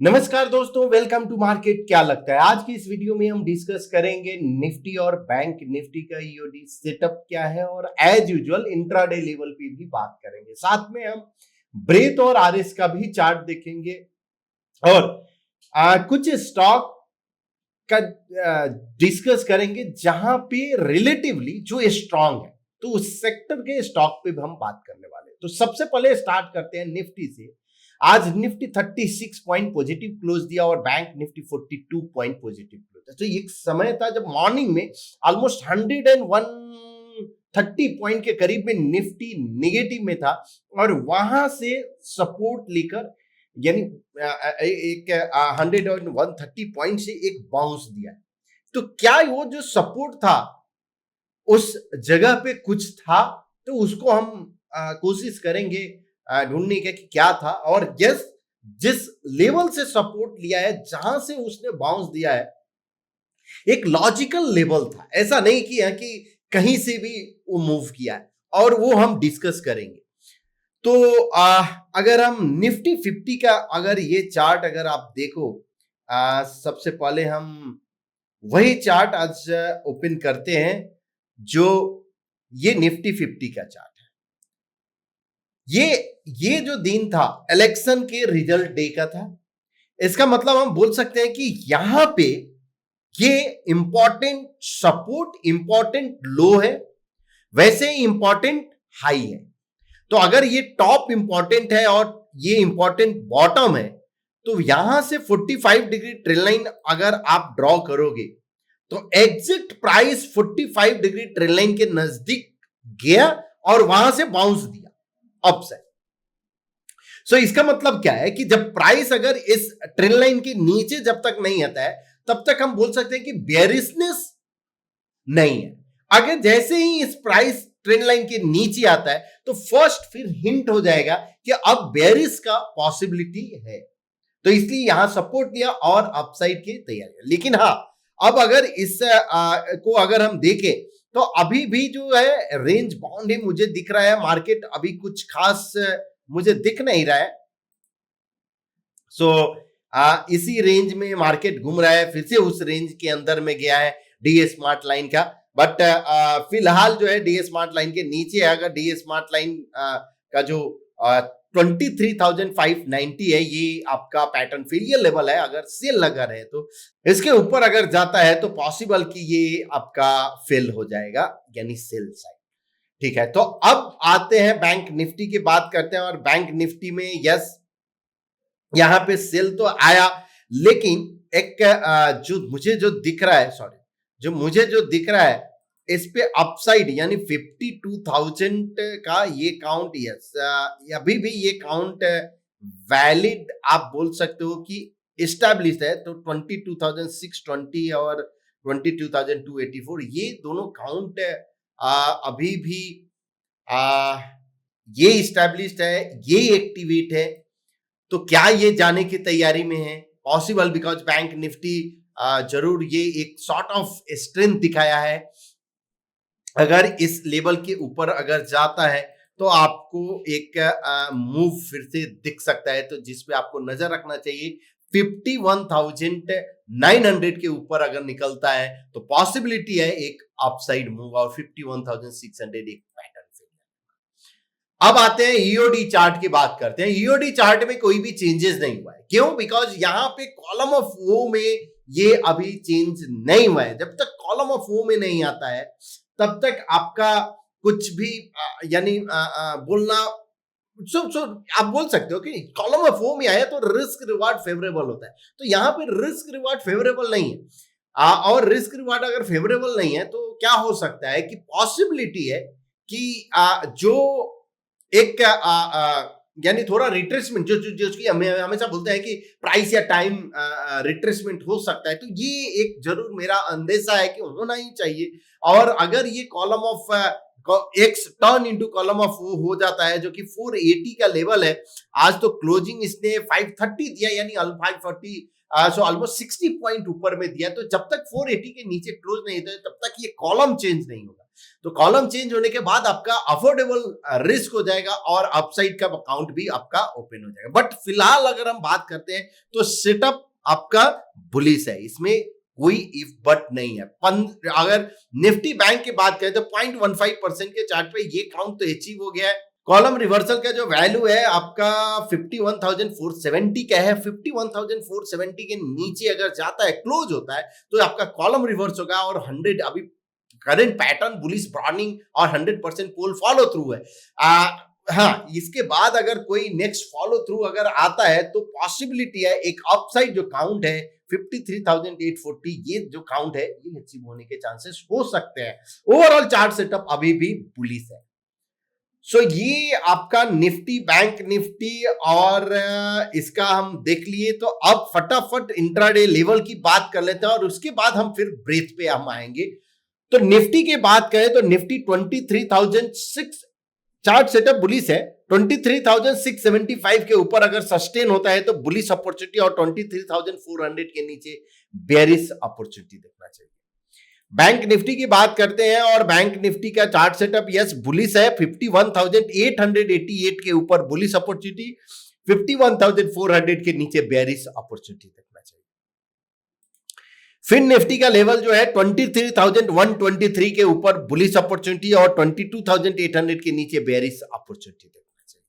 नमस्कार दोस्तों, welcome to market. क्या लगता है आज की इस वीडियो में हम डिस्कस करेंगे निफ्टी और बैंक निफ्टी का ईओडी सेटअप क्या है और एज यूजुअल इंट्राडे लेवल पे भी बात करेंगे। साथ में हम ब्रेथ और आरएस का भी चार्ट देखेंगे और कुछ स्टॉक का डिस्कस करेंगे जहां पे रिलेटिवली जो स्ट्रांग है, तो उस सेक्टर के स्टॉक पे भी हम बात करने वाले हैं। तो सबसे पहले स्टार्ट करते हैं निफ्टी से। आज निफ्टी 36 पॉइंट पॉजिटिव क्लोज दिया और bank Nifty 42 point positive close. तो एक समय था जब मॉर्निंग में ऑलमोस्ट 130 पॉइंट के करीब में निफ्टी नेगेटिव में था और वहां से सपोर्ट लेकर यानी एक 130 पॉइंट से एक बाउंस दिया। तो क्या वो जो सपोर्ट था उस जगह पे कुछ था, तो उसको हम कोशिश करेंगे ढूंढने का कि क्या था। और जिस लेवल से सपोर्ट लिया है, जहां से उसने बाउंस दिया है, एक लॉजिकल लेवल था। ऐसा नहीं किया कि कहीं से भी वो मूव किया है और वो हम डिस्कस करेंगे। तो अगर हम निफ्टी 50 का अगर ये चार्ट अगर आप देखो, सबसे पहले हम वही चार्ट आज ओपन करते हैं जो ये निफ्टी 50 का चार्ट है। ये जो दिन था इलेक्शन के रिजल्ट डे का था। इसका मतलब हम बोल सकते हैं कि यहां पे ये इंपॉर्टेंट सपोर्ट, इंपॉर्टेंट लो है, वैसे ही इंपॉर्टेंट हाई है। तो अगर ये टॉप इंपॉर्टेंट है और ये इंपॉर्टेंट बॉटम है, तो यहां से 45 डिग्री ट्रेल लाइन अगर आप ड्रॉ करोगे तो exit price 45 degree trail line के नजदीक गया और वहां से बाउंस दिया अपसाइड। सो इसका मतलब क्या है कि जब प्राइस अगर इस ट्रेल लाइन के नीचे जब तक नहीं आता है, तब तक हम बोल सकते हैं कि बेयरिशनेस नहीं है। अगर जैसे ही इस प्राइस ट्रेंड लाइन के नीचे आता है, तो फर्स्ट फिर हिंट हो जाएगा कि अब बेयरिश का पॉसिबिलिटी है। तो इसलिए यहां सपोर्ट लिया और अपसाइड की तैयारी। लेकिन हाँ, अब अगर इस को अगर हम देखें तो अभी भी जो है रेंज बाउंड ही मुझे दिख रहा है। मार्केट अभी कुछ खास मुझे दिख नहीं रहा है। सो इसी रेंज में मार्केट घूम रहा है, फिर से उस रेंज के अंदर में गया है डीए स्मार्ट लाइन का। बट फिलहाल जो है डीए स्मार्ट लाइन के नीचे है। अगर डीए स्मार्ट लाइन का जो 23,590 है, ये आपका पैटर्न फेलियर लेवल है। अगर सेल लगा रहे तो इसके ऊपर अगर जाता है तो पॉसिबल कि ये आपका फेल हो जाएगा, यानी सेल साइड। ठीक है, तो अब आते हैं बैंक निफ्टी की बात करते हैं। और बैंक निफ्टी में यस, यहां पे सेल तो आया, लेकिन एक जो मुझे जो दिख रहा है इस पे अपसाइड यानी 52,000 का ये काउंट, यस अभी भी ये काउंट वैलिड आप बोल सकते हो कि इस्टेब्लिश है। तो 22,620 और 22,284 ये दोनों काउंट अभी भी ये इस्टेब्लिश्ड है, ये एक्टिवेट है। तो क्या ये जाने की तैयारी में है? पॉसिबल, बिकॉज बैंक निफ्टी जरूर ये एक सॉर्ट ऑफ स्ट्रेंथ दिखाया है। अगर इस लेवल के ऊपर अगर जाता है तो आपको एक मूव फिर से दिख सकता है। तो जिसपे आपको नजर रखना चाहिए 51,900 के ऊपर अगर निकलता है तो पॉसिबिलिटी है एक अपसाइड मूव, और 51,600 एक पैटर्न। अब आते हैं ईओडी चार्ट की बात करते हैं। ईओडी चार्ट में कोई भी चेंजेस नहीं हुआ है। क्यों? बिकॉज यहां पे कॉलम ऑफ वो में ये अभी चेंज नहीं हुआ है। जब तक कॉलम ऑफ वो में नहीं आता है तब तक आपका कुछ भी यानी बोलना आप बोल सकते हो कि कॉलम ऑफ वो में आया तो रिस्क रिवार्ड फेवरेबल होता है। तो यहाँ पे रिस्क रिवार्ड फेवरेबल नहीं है। और रिस्क रिवार्ड अगर फेवरेबल नहीं है तो क्या हो सकता है कि पॉसिबिलिटी है कि जो एक यानी थोड़ा रिट्रेसमेंट जो कि हमें हमेशा बोलते हैं कि प्राइस या टाइम रिट्रेसमेंट हो सकता है। तो ये एक जरूर मेरा अंदेशा है कि होना ही चाहिए। और अगर ये column of x turn into column of वो हो जाता है, जो कि 480 का लेवल है। आज तो क्लोजिंग इसने 530 दिया, यानी 540 सो ऑलमोस्ट 60 पॉइंट ऊपर में दिया। तो जब तक 480 के नीचे क्लोज नहीं होता है तब तक ये कॉलम चेंज नहीं होगा। तो कॉलम चेंज होने के बाद आपका अफोर्डेबल रिस्क हो जाएगा और अपसाइड का अकाउंट भी आपका ओपन हो जाएगा। बट फिलहाल अगर हम बात करते हैं तो सेटअप आपका बुलिश है, इसमें कोई इफ बट नहीं है। अगर निफ्टी बैंक की बात करें तो 0.15% के चार्ट पे ये काउंट तो अचीव हो गया है। कॉलम रिवर्सल का जो वैल्यू है आपका 51,470 का है। 51,470 के नीचे अगर जाता है, क्लोज होता है, तो आपका कॉलम रिवर्स होगा और 100 अभी करंट पैटर्न बुलिश ब्रॉडनिंग और 100% पोल फॉलो थ्रू है। हाँ, इसके बाद अगर कोई नेक्स्ट फॉलो थ्रू अगर आता है तो पॉसिबिलिटी है एक अपसाइड जो काउंट है 53,840, ये जो काउंट है ये अचीव होने के चांसेस हो सकते हैं। ओवरऑल चार्ट सेटअप अभी भी बुलिश है। सो ये आपका निफ्टी बैंक निफ्टी और इसका हम देख लिए। तो अब फटाफट इंट्राडे लेवल की बात कर लेते हैं और उसके बाद हम फिर ब्रेथ पे हम आएंगे। तो निफ्टी की बात करें तो निफ्टी 23,006 चार्ट सेटअप बुलिश है। 23,675 के ऊपर अगर सस्टेन होता है तो बुलिश अपॉर्चुनिटी और 23,400 के नीचे बेरिश अपॉर्चुनिटी देखना चाहिए। बैंक निफ्टी की बात करते हैं और बैंक निफ्टी का चार्ट सेटअप यस बुलिश है। 51,888 के ऊपर बुलिश अपॉर्चुनिटी, 51,400 के नीचे बेरिश अपॉर्चुनिटी देखना चाहिए। फिन निफ्टी का लेवल जो है 23,123 के ऊपर बुलिश अपॉर्चुनिटी और 22,800 के नीचे बेरिश अपॉर्चुनिटी देखना चाहिए।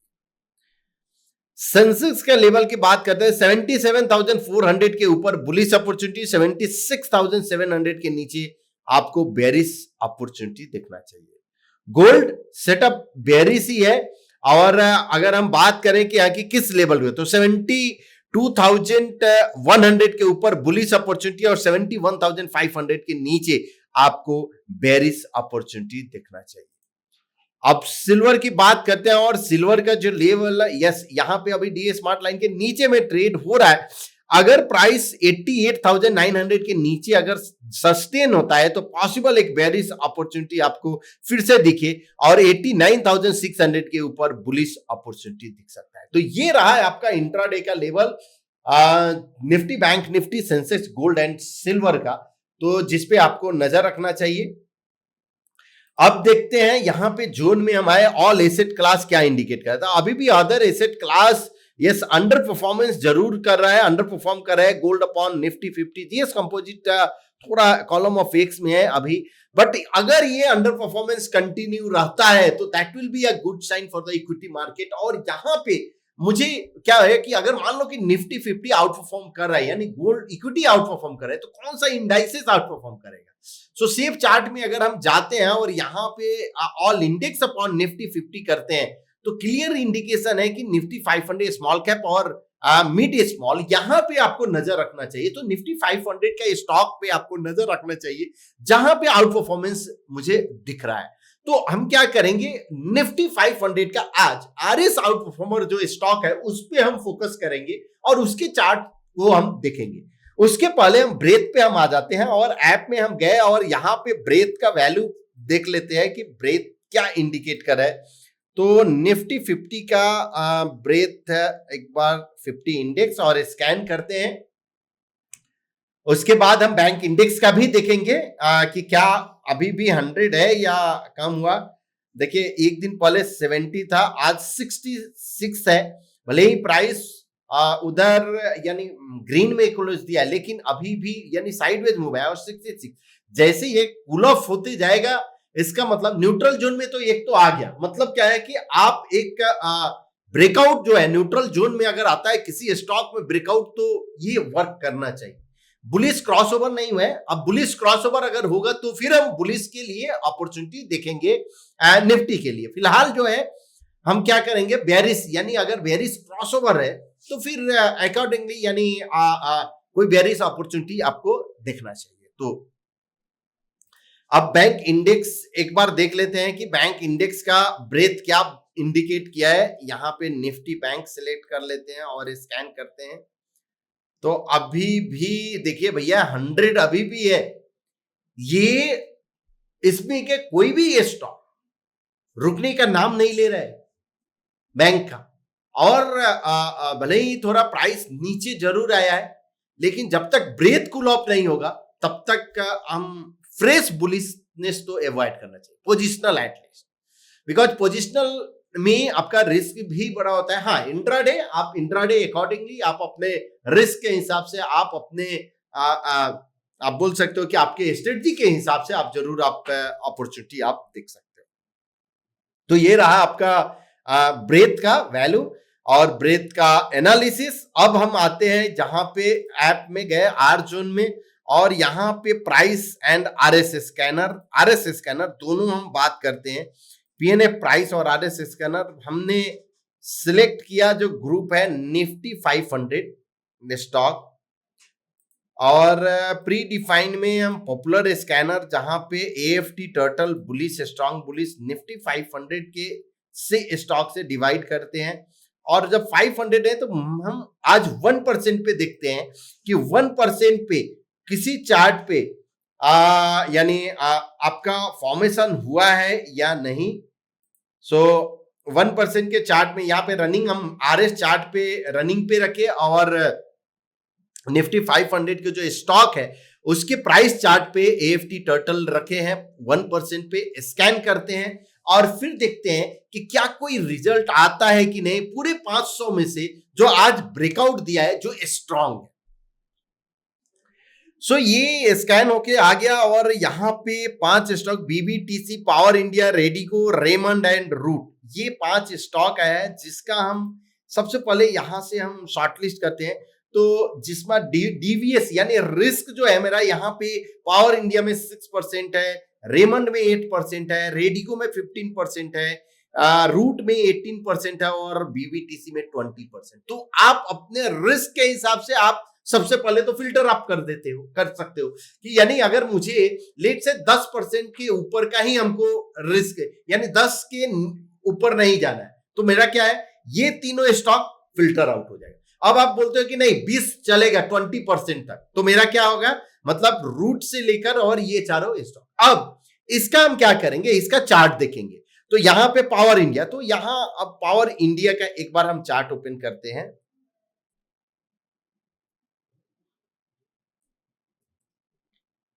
सेंसेक्स का लेवल की बात करते हैं 77,400 के ऊपर बुलिश अपॉर्चुनिटी, 76,700 के नीचे आपको बेरिश अपॉर्चुनिटी देखना चाहिए। गोल्ड सेटअप बेरिश ही है और अगर हम बात करें कि यहाँ की किस लेवल पे तो 72,100 के ऊपर बुलिश अपॉर्चुनिटी और 71,500 के नीचे आपको बेरिश अपॉर्चुनिटी देखना चाहिए। अब सिल्वर की बात करते हैं और सिल्वर का जो लेवल है यस यहां पे अभी डीए स्मार्ट लाइन के नीचे में ट्रेड हो रहा है। अगर प्राइस 88,900 के नीचे अगर सस्टेन होता है तो पॉसिबल एक बेरिश अपॉर्चुनिटी आपको फिर से दिखे और 89,600 के ऊपर बुलिश अपॉर्चुनिटी दिख सकता है। तो ये रहा है आपका इंट्राडे का level Nifty bank Nifty Sensex gold and silver का, तो जिसपे आपको नजर रखना चाहिए। अब देखते हैं यहां पे जोन में हम आए, ऑल एसेट क्लास क्या इंडिकेट करता है। अभी भी other asset class yes under performance जरूर कर रहा है, अंडर परफॉर्म कर रहा है। Gold upon Nifty 50 GS composite थोड़ा कॉलम ऑफ एक्स में है अभी, बट अगर ये अंडर परफॉर्मेंस कंटिन्यू रहता है तो that will be a good sign for the equity market. और यहां पे मुझे क्या है कि अगर मान लो कि निफ्टी 50 आउट परफॉर्म कर रहा है यानी गोल्ड इक्विटी आउट परफॉर्म कर रहा है तो कौन सा इंडाइसेस आउट परफॉर्म करेगा। सो सेफ चार्ट में अगर हम जाते हैं और यहां पे ऑल इंडेक्स अपॉन निफ्टी 50 करते हैं तो क्लियर इंडिकेशन है कि निफ्टी 500 स्मॉल कैप और मिड स्मॉल यहां पे आपको नजर रखना चाहिए। तो निफ्टी 500 का स्टॉक पे आपको नजर रखना चाहिए जहां पे आउट परफॉर्मेंस मुझे दिख रहा है। तो हम क्या करेंगे, निफ्टी 500 का आज आरएस आउट परफॉर्मर जो स्टॉक है उस पे हम फोकस करेंगे और उसके चार्ट को हम देखेंगे। उसके पहले हम ब्रेथ पे हम आ जाते हैं और ऐप में हम गए और यहां पे ब्रेथ का वैल्यू देख लेते हैं कि ब्रेथ क्या इंडिकेट कर रहा है। तो निफ्टी 50 का ब्रेथ एक बार 50 इंडेक्स और स्कैन करते हैं। उसके बाद हम बैंक इंडेक्स का भी देखेंगे कि क्या अभी भी 100 है या कम हुआ। देखिए एक दिन पहले 70 था, आज 66 है। भले ही प्राइस उधर यानी ग्रीन में क्लोज दिया लेकिन अभी भी यानी साइडवेज मूव है और 66 जैसे ये कूल ऑफ होते जाएगा इसका मतलब न्यूट्रल जोन में तो एक तो आ गया। मतलब क्या है कि आप एक ब्रेकआउट जो है न्यूट्रल जोन में अगर आता है किसी स्टॉक में ब्रेकआउट तो ये वर्क करना चाहिए। बुलिश क्रॉसओवर नहीं हुआ है, अब बुलिश क्रॉसओवर अगर होगा तो फिर हम बुलिश के लिए अपॉर्चुनिटी देखेंगे निफ्टी के लिए। फिलहाल जो है हम क्या करेंगे, बेरिश यानी अगर बेरिश क्रॉसओवर है तो फिर अकॉर्डिंगली यानी कोई बेरिश अपॉर्चुनिटी आपको देखना चाहिए। तो अब बैंक इंडेक्स एक बार देख लेते हैं कि बैंक इंडेक्स का ब्रेथ क्या इंडिकेट किया है। यहां पे निफ्टी बैंक सिलेक्ट कर लेते हैं और स्कैन करते हैं तो अभी भी देखिए भैया 100 अभी भी है। ये इसमें के कोई भी ये स्टॉक रुकने का नाम नहीं ले रहा है बैंक का। और भले ही थोड़ा प्राइस नीचे जरूर आया है लेकिन जब तक ब्रेथ कूल ऑफ नहीं होगा तब तक हम फ्रेश बुलिश वीकनेस तो अवॉइड करना चाहिए, पोजिशनल एटलीस्ट, बिकॉज पोजिशनल में आपका रिस्क भी बड़ा होता है। हाँ, इंट्राडे, आप इंट्राडे अकॉर्डिंगली आप अपने रिस्क के हिसाब से आप अपने आप बोल सकते हो कि आपके स्ट्रेटजी के हिसाब से आप जरूर आप अपॉर्चुनिटी आप देख सकते हो। तो ये रहा आपका ब्रेथ का वैल्यू और ब्रेथ का एनालिसिस। अब हम आते हैं जहां पे ऐप में गए आर जोन में, और यहां पे प्राइस एंड आरएसएस स्कैनर दोनों हम बात करते हैं। पीएनए प्राइस और आरएसएस स्कैनर हमने सिलेक्ट किया, जो ग्रुप है निफ्टी 500 स्टॉक, और प्री डिफाइंड में हम पॉपुलर स्कैनर जहां पे AFT turtle bullish strong bullish Nifty 500 के से स्टॉक से डिवाइड करते हैं। और जब 500 है तो हम आज 1% पे देखते हैं कि 1% पे किसी चार्ट पे यानी आपका फॉर्मेशन हुआ है या नहीं। सो 1% के चार्ट में यहाँ पे रनिंग हम आरएस चार्ट पे रनिंग पे रखे, और निफ्टी 500 के जो स्टॉक है उसके प्राइस चार्ट पे एएफटी टर्टल रखे हैं, 1% पे स्कैन करते हैं और फिर देखते हैं कि क्या कोई रिजल्ट आता है कि नहीं पूरे 500 में से जो आज ब्रेकआउट दिया है, जो स्ट्रांग है। सो ये स्कैन होके आ गया, और यहाँ पे 5 stock BBTC, power India, Radico, Raymond and route, ये 5 स्टॉक है जिसका हम सबसे पहले यहां से हम शॉर्टलिस्ट करते हैं। तो जिसमें डीवीएस यानी रिस्क जो है मेरा, यहाँ पे पावर इंडिया में 6% है, रेमंड में 8% है, रेडिको में 15% है, रूट में 18% है और बीबीटीसी में 20%। तो आप अपने रिस्क के हिसाब से आप सबसे पहले तो फिल्टर आप कर सकते हो कि यानी अगर मुझे लेट से 10% के ऊपर का ही हमको रिस्क है, यानी 10 के ऊपर नहीं जाना है, तो मेरा क्या है, ये तीनों स्टॉक फिल्टर आउट हो जाएगा। अब आप बोलते हो कि नहीं 20 चलेगा 20% तक, तो मेरा क्या होगा, मतलब रूट से लेकर और ये चारों स्टॉक। अब इसका हम क्या करेंगे, इसका चार्ट देखेंगे। तो यहां पे पावर इंडिया, तो यहां अब पावर इंडिया का एक बार हम चार्ट ओपन करते हैं।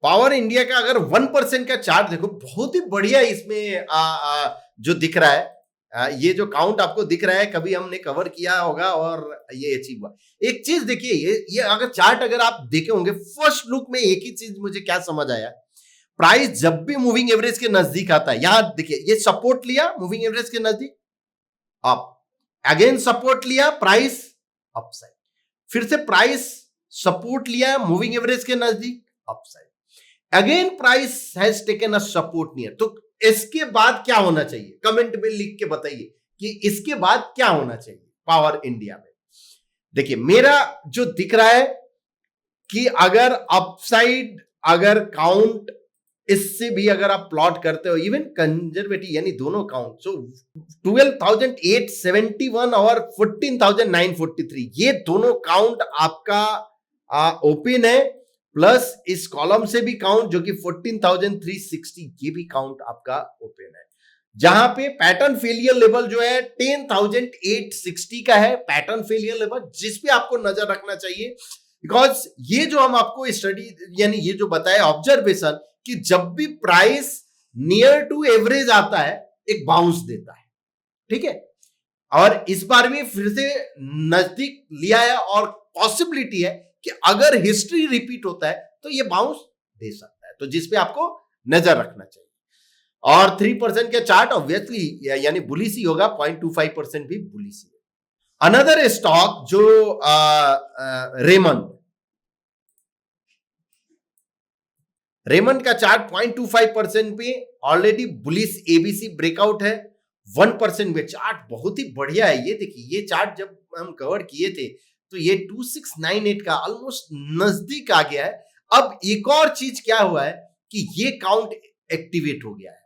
पावर इंडिया का अगर 1% का चार्ट देखो, बहुत ही बढ़िया इसमें जो दिख रहा है, ये जो काउंट आपको दिख रहा है, कभी हमने कवर किया होगा और ये अचीव हुआ। एक चीज देखिए, ये अगर चार्ट अगर आप देखे होंगे फर्स्ट लुक में, एक ही चीज मुझे क्या समझ आया, प्राइस जब भी मूविंग एवरेज के नजदीक आता है, यहां देखिए ये सपोर्ट लिया मूविंग एवरेज के नजदीक, अप, अगेन सपोर्ट लिया, प्राइस अपसाइड, फिर से प्राइस सपोर्ट लिया मूविंग एवरेज के नजदीक, upside, again price has taken a support near. तो इसके बाद क्या होना चाहिए, कमेंट में लिख के बताइए कि इसके बाद क्या होना चाहिए पावर इंडिया में। देखिए मेरा जो दिख रहा है कि अगर अपसाइड, अगर काउंट इससे भी अगर आप प्लॉट करते हो, इवन कंजर्वेटिव यानी दोनों काउंट, सो 12,871 और 14,943, ये दोनों काउंट आपका ओपन है, प्लस इस कॉलम से भी काउंट जो कि 14,360, ये भी काउंट आपका ओपन है। जहां पे पैटर्न फेलियर लेवल जो है 10,860 का है, पैटर्न फेलियर लेवल जिस पे आपको नजर रखना चाहिए, बिकॉज ये जो हम आपको स्टडी यानी ये जो बताया ऑब्जर्वेशन कि जब भी प्राइस नियर टू एवरेज आता है एक बाउंस देता है, ठीक है, और इस बार भी फिर से नजदीक लिया है और पॉसिबिलिटी है कि अगर हिस्ट्री रिपीट होता है तो ये बाउंस दे सकता है, तो जिस पे आपको नजर रखना चाहिए। और 3% के चार्ट ऑब्वियसली यानी बुलिश ही होगा, 0.25% भी बुलिश ही। अनदर स्टॉक जो रेमंड का चार्ट 0.25% पे ऑलरेडी बुलिश एबीसी ब्रेकआउट है, 1% में चार्ट बहुत ही बढ़िया है। ये देखिए, ये चार्ट जब हम कवर किए थे तो ये 2698 का ऑलमोस्ट नजदीक आ गया है। अब एक और चीज क्या हुआ है कि ये काउंट एक्टिवेट हो गया है,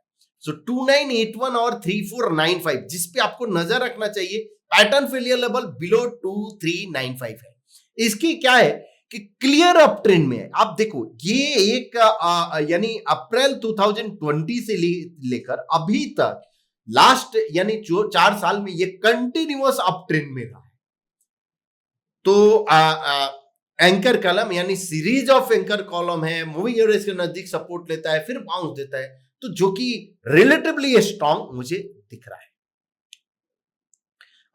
सो 2981 और 3495, जिसपे आपको नजर रखना चाहिए, पैटर्न फेलियर लेवल बिलो 2395 है। इसकी क्या है कि क्लियर अप ट्रेंड में है। आप देखो ये एक यानी अप्रैल 2020 से लेकर अभी तक लास्ट यानी जो 4 साल में ये कंटिन्यूअस अप ट्रेंड में रहा है। तो एंकर कॉलम यानी सीरीज ऑफ एंकर कॉलम है, मूविंग एवरेज के नजदीक सपोर्ट लेता है, फिर बाउंस देता है, तो जो कि रिलेटिवली स्ट्रांग मुझे दिख रहा है।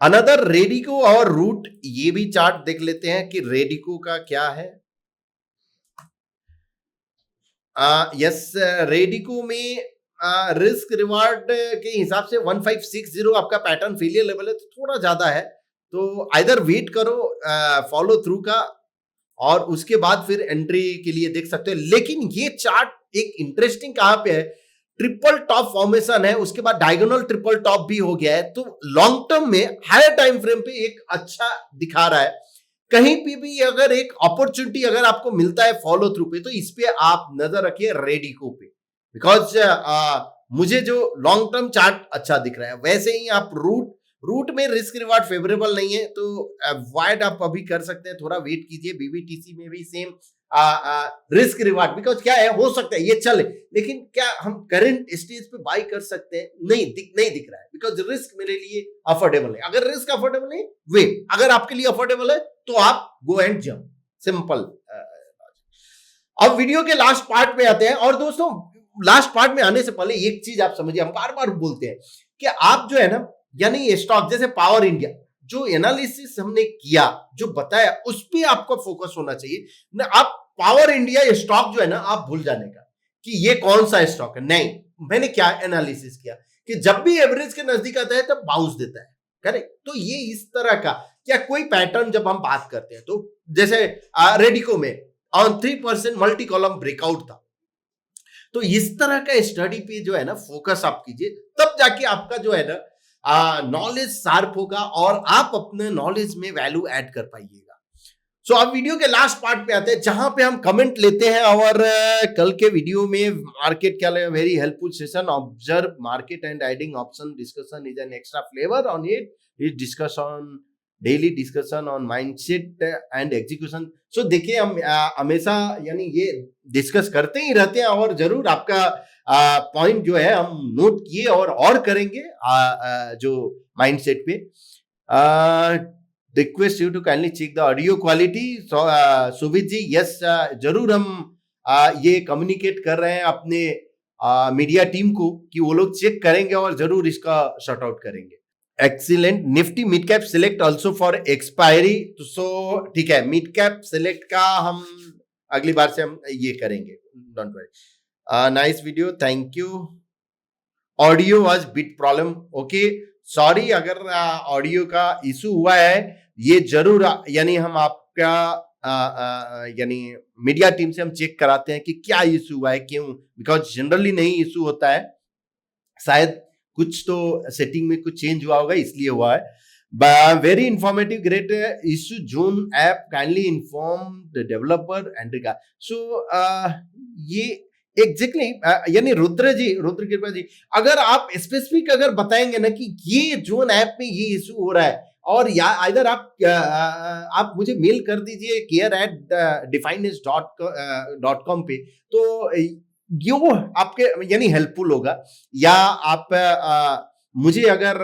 अनदर रेडिको और रूट, ये भी चार्ट देख लेते हैं कि रेडिको का क्या है। यस, रेडिको में रिस्क रिवार्ड के हिसाब से 1560 आपका पैटर्न फेलियर लेवल है, तो थोड़ा ज्यादा है। तो आइदर वेट करो फॉलो थ्रू का, और उसके बाद फिर एंट्री के लिए देख सकते हो। लेकिन ये चार्ट एक इंटरेस्टिंग कहां पे है, ट्रिपल टॉप फॉर्मेशन है, उसके बाद डायगोनल ट्रिपल टॉप भी हो गया है, तो लॉन्ग टर्म में हायर टाइम फ्रेम पे एक अच्छा दिखा रहा है। कहीं पे भी अगर एक अपॉर्चुनिटी अगर आपको मिलता है फॉलो थ्रू पे, तो इस पे आप नजर रखिए रेडिको पे, बिकॉज मुझे जो लॉन्ग टर्म चार्ट अच्छा दिख रहा है। वैसे ही आप रूट में रिस्क रिवार्ड फेवरेबल नहीं है, तो अवॉइड आप अभी कर सकते हैं, थोड़ा वेट कीजिए। बीबीटीसी में भी सेम रिस्क रिवार्ड, बिकॉज क्या है, हो सकता है ये चले, लेकिन क्या हम करंट स्टेज पे बाई कर सकते हैं? नहीं दिख रहा है, बिकॉज रिस्क मेरे लिए अफोर्डेबल है। अगर रिस्क अफोर्डेबल नहीं, वेट। अगर आपके लिए अफोर्डेबल है तो आप गो एंड जंप, सिंपल। अब वीडियो के लास्ट पार्ट में आते हैं, और दोस्तों लास्ट पार्ट में आने से पहले एक चीज आप समझिए, हम बार बार बोलते हैं कि आप जो है ना, यानी स्टॉक जैसे पावर इंडिया, जो एनालिसिस हमने किया, जो बताया, उस पर आपको फोकस होना चाहिए ना। आप पावर इंडिया स्टॉक जो है ना, आप भूल जाने का कि ये कौन सा स्टॉक है। नहीं, मैंने क्या एनालिसिस किया कि जब भी एवरेज के नजदीक आता है तब बाउंस देता है, करेक्ट। तो ये इस तरह का क्या कोई पैटर्न जब हम बात करते हैं, तो जैसे रेडिको में ऑन 3% मल्टी कॉलम ब्रेकआउट था, तो इस तरह का स्टडी पे जो है ना फोकस आप कीजिए, तब जाके आपका जो है ना नॉलेज शार्प होगा और आप अपने नॉलेज में वैल्यू ऐड कर पाइएगा। सो अब वीडियो के लास्ट पार्ट पे आते हैं, जहां पे हम कमेंट लेते हैं। और कल के वीडियो में मार्केट क्या लगा, very helpful session, observe market and adding option discussion is an extra flavour on it, is discussion daily discussion on mindset and execution. So देखिए, हम हमेशा यानी ये डिस्कस करते ही रहते हैं, और जरूर आपका पॉइंट जो है हम नोट किए और करेंगे जो माइंडसेट पे। Request you to kindly check the audio quality. Suvit ji, yes, जरूर हम ये कम्युनिकेट कर रहे हैं अपने मीडिया टीम को कि वो लोग चेक करेंगे और जरूर इसका शॉर्ट आउट करेंगे। Excellent. Nifty mid cap select also for expiry, तो सो ठीक है, मिड कैप सिलेक्ट का हम अगली बार से हम ये करेंगे, don't worry. Nice video, thank you. Audio was bit problem, okay, sorry अगर ऑडियो का इशू हुआ है। ये जरूर यानी हम आपका यानी मीडिया टीम से हम चेक कराते हैं कि क्या इशू हुआ है, क्यों, बिकॉज जनरली नहीं इशू होता है, शायद कुछ तो सेटिंग में कुछ चेंज हुआ होगा, इसलिए हुआ है। Very informative, great issue zone app, kindly inform the developer and regard. So ये एग्जैक्टली यानी रुद्र कृपा जी, अगर आप स्पेसिफिक अगर बताएंगे ना कि ये जोन ऐप में ये इशू हो रहा है, और या इधर आप मुझे मेल कर दीजिए care@definance.com पे, तो यो आपके यानी हेल्पफुल होगा। या आप मुझे अगर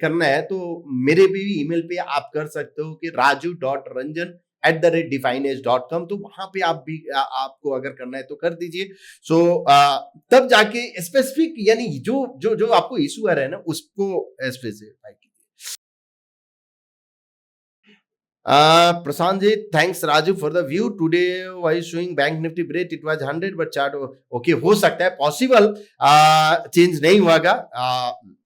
करना है तो मेरे भी ईमेल पे आप कर सकते हो कि raju.ranjan@definance.com, तो वहां पे आप भी आपको अगर करना है तो कर दीजिए। सो तब जाके स्पेसिफिक यानी जो जो जो आपको इशू आ रहा है ना, उसको स्पेसिफाई कीजिए। Prashant ji, thanks Raju for the view. Today was showing Bank Nifty break, it was 100 but chart okay, हो सकता है पॉसिबल चेंज नहीं होगा,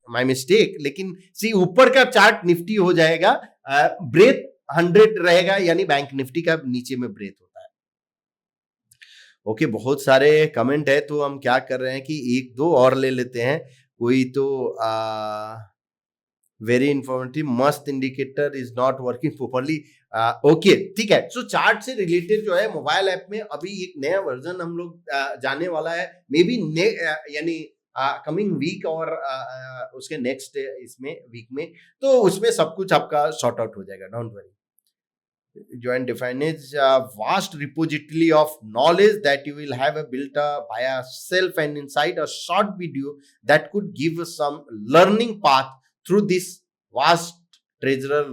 माय मिस्टेक। लेकिन सी ऊपर का चार्ट निफ्टी हो जाएगा, ब्रेथ 100 रहेगा, यानी बैंक निफ्टी का नीचे में ब्रेथ होता है। ओके, बहुत सारे कमेंट है, तो हम क्या कर रहे हैं कि एक दो और ले लेते हैं। कोई तो वेरी इंफॉर्मेटिव, मस्त indicator is not working properly, okay, ठीक है। सो चार्ट से रिलेटेड जो है मोबाइल ऐप में अभी एक नया वर्जन हम लोग जाने वाला है, मे बी यानी कमिंग वीक और उसके नेक्स्ट इसमें वीक में, तो उसमें सब कुछ आपका सॉर्ट आउट हो जाएगा, don't worry. Join Definance, vast repository of knowledge that you will have built by yourself, and inside a short video that could give us some learning path through this vast treasure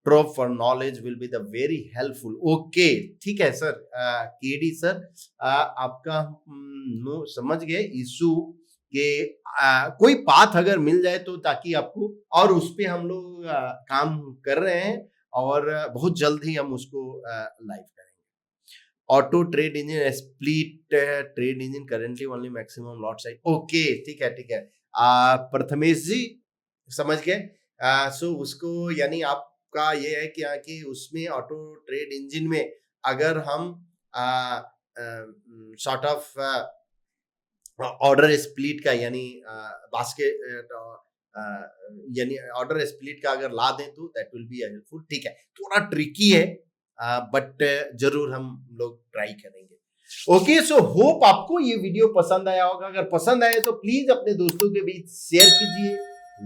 trove for knowledge will be the very helpful. Okay, ठीक है sir. KD sir, आपका नो समझ गए issue के कोई path अगर मिल जाए तो, ताकि आपको, और उस पे हम लोग काम कर रहे हैं और बहुत जल्द ही हम उसको लाइव करेंगे। Auto trade engine split trade engine currently only maximum lot size. Okay, ठीक है ठीक है। प्रथमेश जी समझ गए। सो उसको यानी आपका ये है कि उसमें ऑटो ट्रेड इंजन में अगर हम सॉर्ट ऑफ ऑर्डर स्प्लिट का यानी बास्केट यानी ऑर्डर स्प्लिट का अगर ला दें तो दैट विल बी हेल्पफुल। ठीक है, थोड़ा ट्रिकी है बट जरूर हम लोग ट्राई करेंगे। ओके, सो होप आपको ये वीडियो पसंद आया होगा। अगर पसंद आए तो प्लीज अपने दोस्तों के बीच शेयर कीजिए,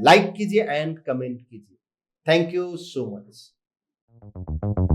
लाइक कीजिए एंड कमेंट कीजिए। Thank you so much.